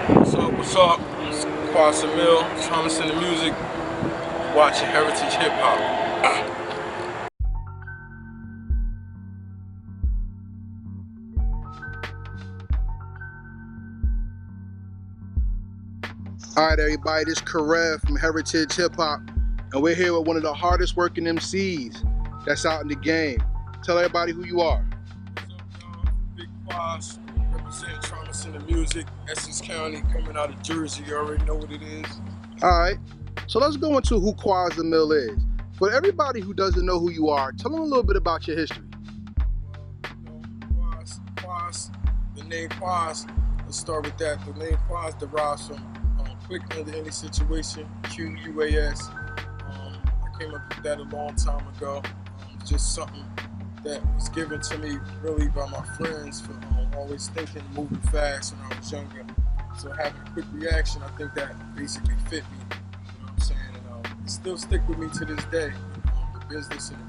What's up? It's Quas Amil, Thomas in the music, watching Heritage Hip Hop. All right, everybody, this is Karev from Heritage Hip Hop, and we're here with one of the hardest working MCs that's out in the game. Tell everybody who you are. What's up, y'all? Big Quas, representing Thomas in the music, Essex County, coming out of Jersey. You already know what it is. All right, so let's go into who Quas Amil is. For everybody who doesn't know who you are, tell them a little bit about your history. Quas, the name Quas, let's start with that. The name Quas derives from quick under any situation, QUAS. I came up with that a long time ago. Just something that was given to me really by my friends for always thinking, moving fast when I was younger. So having a quick reaction, I think that basically fit me. You know what I'm saying? And it still stick with me to this day. The business and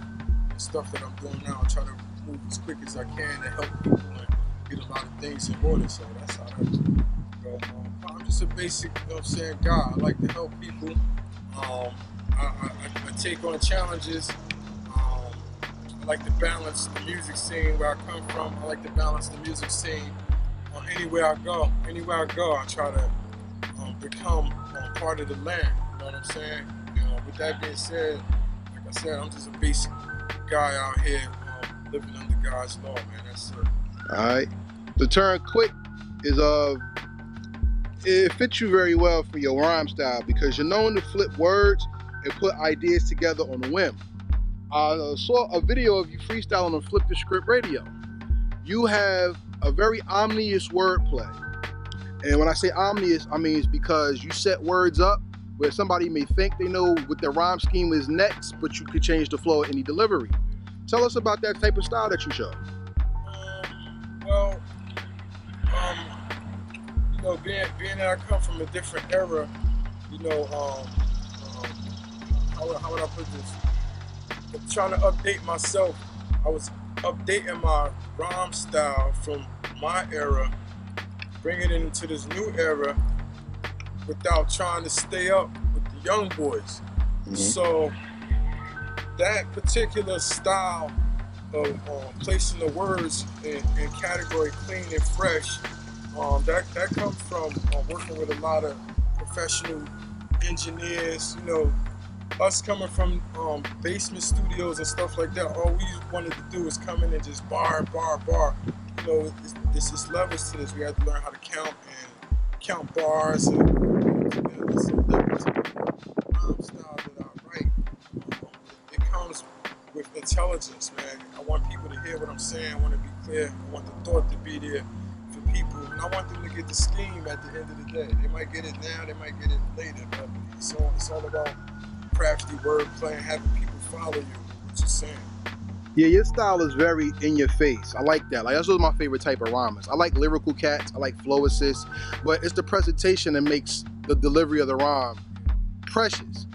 the stuff that I'm doing now, I try to move as quick as I can to help people and get a lot of things in order. So that's how that go. I'm just a basic, you know what I'm saying, guy. I like to help people. I take on challenges. I like to balance the music scene where I come from. I like to balance the music scene anywhere I go. Anywhere I go, I try to become part of the land. You know what I'm saying? With that being said, like I said, I'm just a basic guy out here living under God's law, man. That's it. All right, the term "quick" is it fits you very well for your rhyme style because you're known to flip words and put ideas together on a whim. I saw a video of you freestyling on Flip the Script Radio. You have a very omnious wordplay. And when I say omnious, I mean it's because you set words up where somebody may think they know what their rhyme scheme is next, but you could change the flow of any delivery. Tell us about that type of style that you show. Well, being that I come from a different era, how would I put this? I'm trying to update myself. I was updating my rhyme style from my era, bringing it into this new era without trying to stay up with the young boys. Mm-hmm. So that particular style of placing the words in category clean and fresh, that comes from working with a lot of professional engineers, us coming from basement studios and stuff like that. All we wanted to do was come in and just bar. There's levels to this. We had to learn how to count bars and so that particular style that I write, it comes with intelligence, man. I want people to hear what I'm saying. I want to be clear. I want the thought to be there for people, and I want them to get the scheme at the end of the day. They might get it now, they might get it later, but it's all about crafty wordplay and having people follow you, what you're saying. Yeah, your style is very in your face. I like that. Like, that's one of my favorite type of rhymers. I like lyrical cats, I like flow assists, but it's the presentation that makes the delivery of the rhyme precious.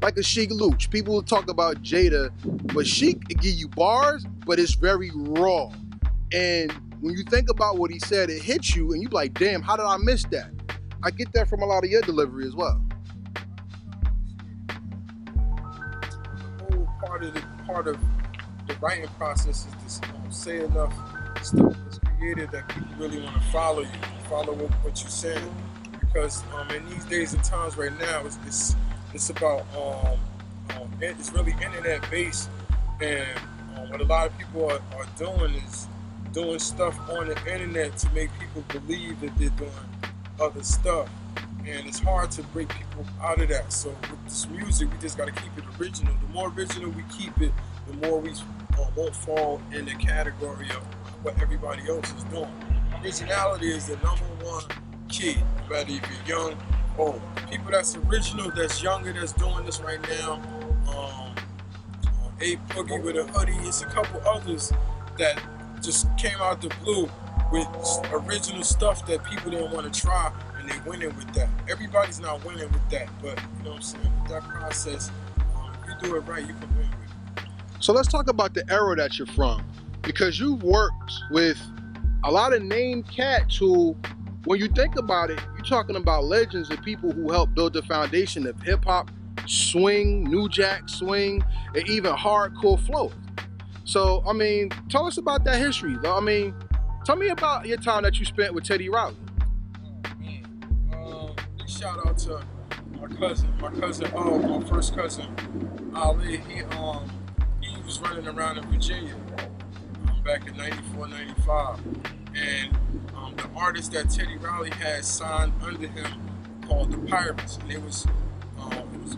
Like a Sheik Luch. People will talk about Jada, but Sheik give you bars, but it's very raw. And when you think about what he said, it hits you and you like, damn, how did I miss that? I get that from a lot of your delivery as well. Part of the writing process is to say enough stuff that's creative that people really want to follow you, follow what you're saying. Because in these days and times right now, it's about it's really internet based, and what a lot of people are doing is doing stuff on the internet to make people believe that they're doing other stuff. And it's hard to break people out of that. So with this music, we just got to keep it original. The more original we keep it, the more we won't fall in the category of what everybody else is doing. Originality is the #1 key, whether if you're young or old. People that's original, that's younger, that's doing this right now. A Boogie with a hoodie. It's a couple others that just came out the blue with original stuff that people didn't want to try, and they winning with that. Everybody's not winning with that, but you know what I'm saying? With that process, if you do it right, you can win with it. So let's talk about the era that you're from, because you've worked with a lot of named cats who when you think about it, you're talking about legends and people who helped build the foundation of hip hop, swing, new jack, swing, and even hardcore flow. So, I mean, tell us about that history. I mean, tell me about your time that you spent with Teddy Riley. Oh man, big shout out to my first cousin, Ali. He was running around in Virginia back in '94, '95, and the artist that Teddy Riley had signed under him called the Pirates, and it was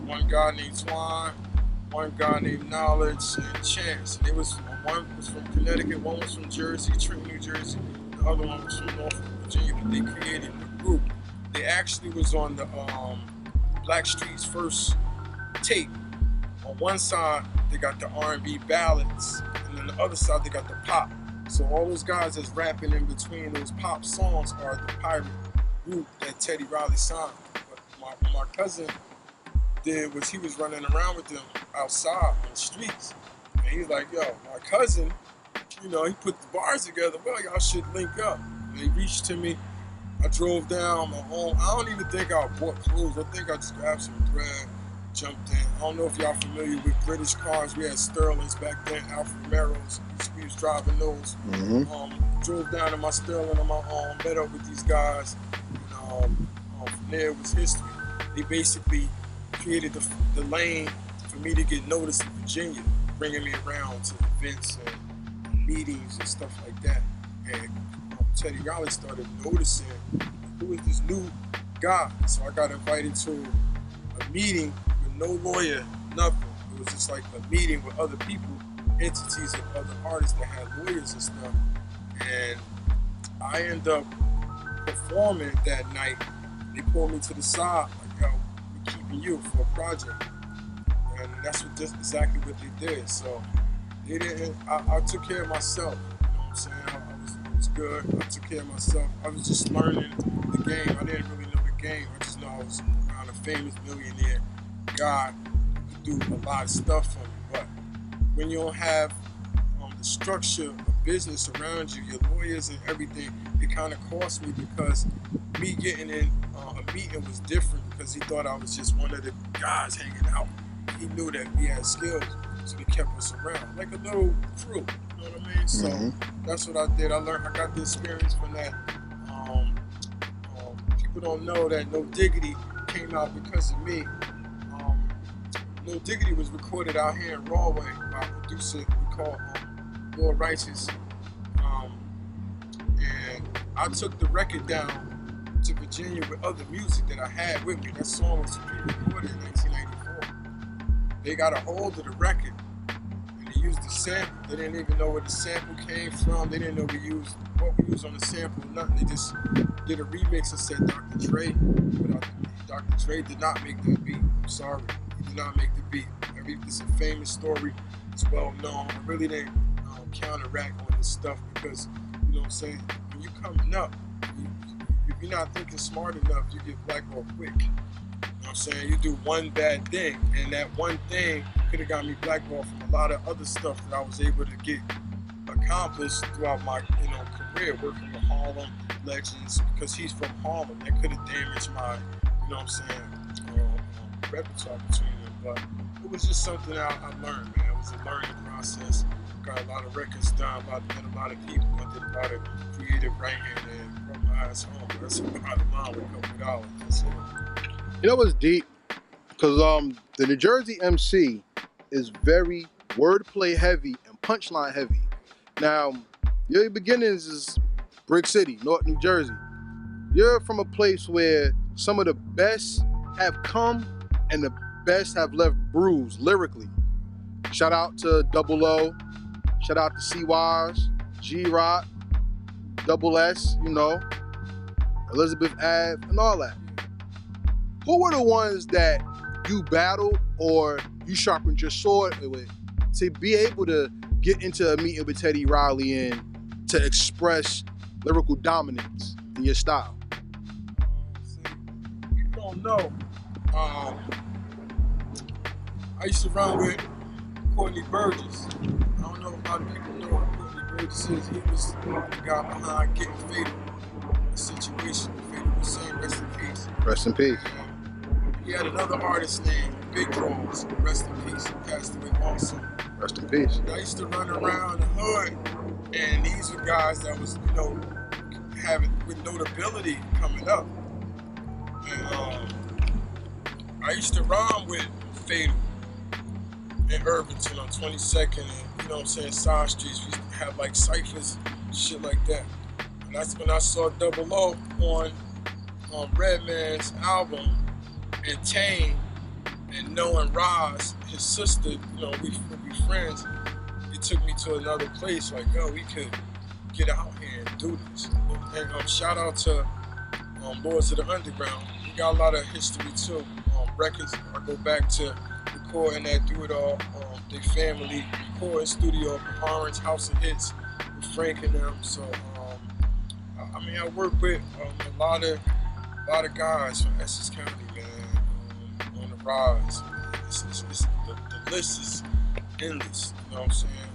one guy named Twine, one guy named Knowledge, and Chance. And it was one was from Connecticut, one was from Jersey, Trenton, New Jersey, the other one was from Norfolk, Virginia. But they created the group. They actually was on the Blackstreet's first tape. On one side, they got the R&B ballads, and on the other side, they got the pop. So all those guys that's rapping in between those pop songs are the pirate group that Teddy Riley signed. But what my cousin did was he was running around with them outside on the streets. And he's like, yo, my cousin, he put the bars together. Well, y'all should link up. And he reached to me. I drove down my own. I don't even think I bought clothes. I think I just grabbed some thread, jumped in. I don't know if y'all familiar with British cars. We had Sterlings back then, Alfa Romeos. We was driving those. Drove down in my Sterling on my own, met up with these guys. And from there it was history. They basically created the lane for me to get noticed in Virginia, bringing me around to events and meetings and stuff like that. And Teddy Riley started noticing who was this new guy. So I got invited to a meeting with no lawyer, nothing. It was just like a meeting with other people, entities of other artists that had lawyers and stuff. And I end up performing that night. They pulled me to the side, like, yo, we're keeping you for a project. And that's exactly what they did. So they didn't, I took care of myself. You know what I'm saying? I was good. I took care of myself. I was just learning the game. I didn't really know the game. I just know I was around a famous millionaire guy who could do a lot of stuff for me. But when you don't have the structure of business around you, your lawyers and everything, it kind of cost me because me getting in a meeting was different because he thought I was just one of the guys hanging out. He knew that we had skills, so he kept us around like a little crew. You know what I mean? So that's what I did. I got the experience from that. People don't know that No Diggity came out because of me. No Diggity was recorded out here in Rahway by a producer we call Lord Righteous. And I took the record down to Virginia with other music that I had with me. That song was pre-recorded in 1984. They got a hold of the record and they used the sample. They didn't even know where the sample came from. They didn't know what we used on the sample, nothing. They just did a remix and said Dr. Dre. Dr. Dre did not make that beat. I'm sorry. He did not make the beat. It's a famous story. It's well known. I really didn't counteract on this stuff because, you know what I'm saying, when you're coming up, if you're not thinking smart enough, you get blackballed quick. You know what I'm saying? You do one bad thing, and that one thing could have got me blackballed from a lot of other stuff that I was able to get accomplished throughout my career, working with Harlem legends, because he's from Harlem. That could have damaged my, you know what I'm saying, repertoire between them. But it was just something I learned, man. It was a learning process. Got a lot of records done, met a lot of people. I did a lot of creative writing and brought my ass home. That's a lot of mine with a couple dollars. That's it. You know what's deep? Because the New Jersey MC is very wordplay heavy and punchline heavy. Now, your beginnings is Brick City, North New Jersey. You're from a place where some of the best have come and the best have left bruised lyrically. Shout out to Double O. Shout out to C-Wise, G-Rock, Double S, Elizabeth Ave, and all that. Who were the ones that you battled or you sharpened your sword with to be able to get into a meeting with Teddy Riley and to express lyrical dominance in your style? See, people don't know. I used to run with Courtney Burgess. I don't know if a lot of people know who Courtney Burgess is. He was the guy behind Getting Fatal, the situation. Rest in peace. He had another artist named Big Quas. Rest in peace. He passed away also. Rest in peace. I used to run around the hood, and these were guys that was, you know, having with notability coming up. And I used to rhyme with Fatal in Irvington on 22nd and, you know what I'm saying, side streets. We used to have like ciphers, shit like that. And that's when I saw Double O on Redman's album and Tane, and knowing Roz, his sister, you know, we friends. It took me to another place, like, yo, we could get out here and do this. And shout out to Lords of the Underground. We got a lot of history too. Records, I go back to recording that Do It All, their family recording studio in Orange, House of Hits with Frank and them. So I mean, I work with a lot of guys from Essex County, man, on the rise. The list is endless. You know what I'm saying?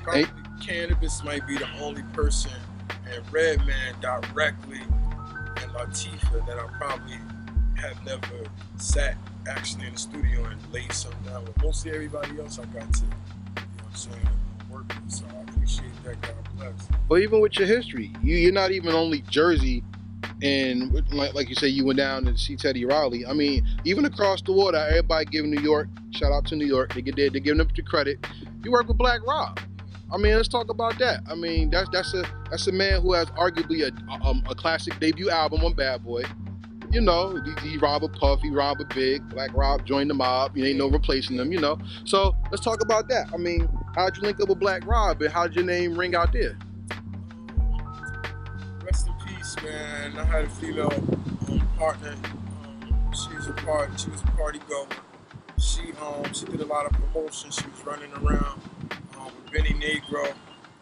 Probably Cannabis might be the only person, and Redman directly, and Latifah that I probably have never sat actually in the studio and laid something down with. Mostly everybody else I got to, you know what I'm saying, work with. So I appreciate that. God bless. But even with your history, you're not even only Jersey, and like you say, you went down to see Teddy Riley. I mean, even across the water, everybody giving New York, shout out to New York, they're giving them the credit. You work with Black Rob. I mean, let's talk about that. I mean, that's a man who has arguably a classic debut album on Bad Boy. You know, he robbed a Puff, he robbed a Big. Black Rob joined the mob. You ain't no replacing them, you know. So let's talk about that. I mean, how'd you link up with Black Rob, and how'd your name ring out there? Rest in peace, man. I had a female partner. She was a party goer. She did a lot of promotion. She was running around with Benny Negro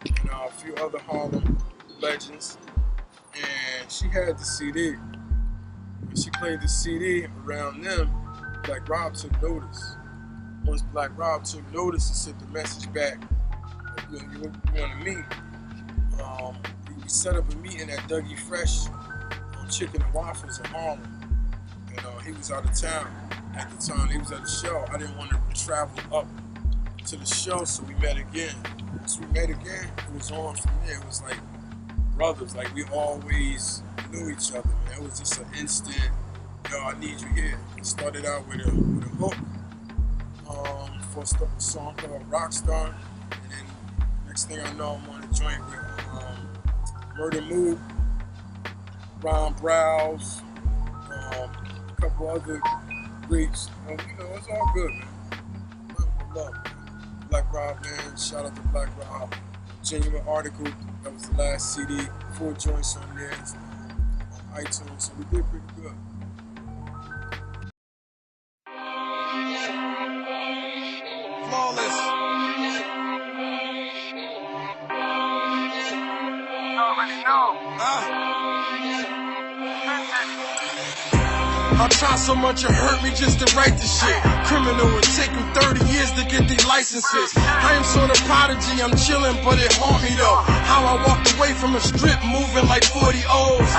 and a few other Harlem legends. And she had the CD. When she played the CD around them, Black Rob took notice. Once Black Rob took notice and sent the message back, you want to meet. We set up a meeting at Dougie Fresh on Chicken and Waffles in Harlem. And he was out of town at the time. He was at the show. I didn't want to travel up to the show, so we met again. Once we met again, it was on from there. It was like brothers, like we always knew each other, man. It was just an instant, yo, I need you here. It started out with a hook for a song called Rockstar, and then next thing I know, I'm on a joint with Murder Mood, Ron Browse, a couple other greats. You know, it's all good, man. Love. Black Rob, man. Shout out to Black Rob. Genuine Article. That was the last CD. 4 joints on there. On iTunes. So we did pretty good. Flawless. You already know. I try so much it hurt me just to write this shit. Criminal, it take them 30 years to get these licenses. I am sort of prodigy, I'm chilling, but it haunt me though. How I walked away from a strip moving like 40 O's.